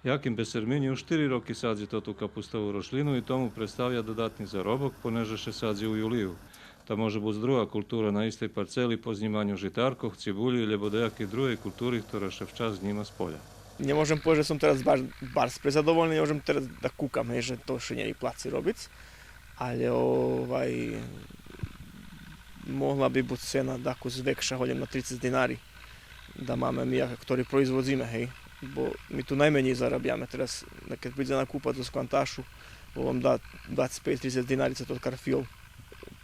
Jakým Besermini už 4 roky sadzi tú kapustovú rošlinu i tomu predstavlja dodatni zarobok, poneže še sadzi u juliju. To može biti druga kultura na istej parceli po znimanju žitárkov, cibulji ili nejakej druhej kultúry, ktorá še včas znima z polja. Nemôžem povedať, že som teraz bar prezadovoľný, nemôžem teraz da kúkam, že to še nie placi robiť, ale mohla by byť cena takú zvekša, hoďem na 30 dinári, da máme my, ktorí proizvozíme, hej. Bo my tu najmenej zarabiame teraz, keď príde nakúpať zo skvantášu, bo vám dá 25-30 dinári za to karfiol,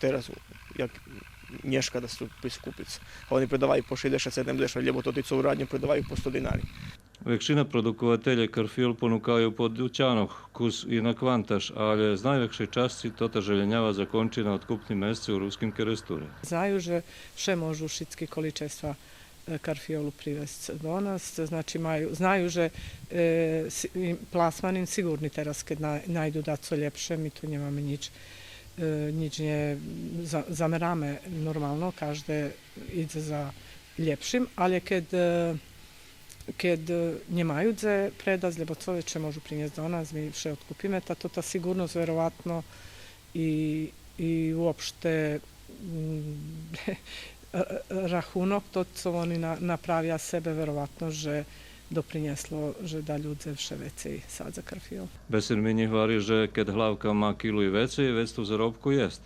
teraz, jak neška da se tu priskúpiť. A oni predávajú po 60-70, lebo to tí, co uradne, predávajú po 100 dinári. Väčšina produkovateľe karfiol ponúkajú po dućanoch, kus i na kvantaž, ale z najväčšej časti tota željenjava zakončí na otkupnim mjeseci u ruskim keresture. Znaju, že še môžu všetky količestva karfiolu privesti do nas, znači znaju, že plasman im sigurni teraz, keď najdu da co ljepše, mi tu nemáme nič nie zameramy normalno, każdy idzie za lepszym, ale kiedy nie mają gdzie predać, lebo co veće možu prinijeti do nas, mi vše otkupime, to ta sigurnost verovatno i uopšte rachunek, to co oni napravia sebe, verovatno, že doprineslo, že da ľudze vše vecej sadza karfiol. Besermini hovorí, že keď hlavka má kilu i vecej, vec tu zarobku jest.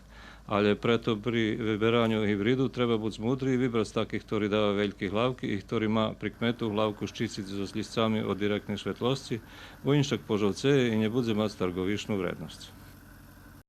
Ale preto pri vyberanju hybridu treba byť zmudrý i vybrať z takých, ktorí dáva veľké hlavky i ktorý má pri kmetu hlavku ščiciť so sliscami od direktnej svetlosti, bo inšak požovceje i nebude mať targovišnú vrednosť.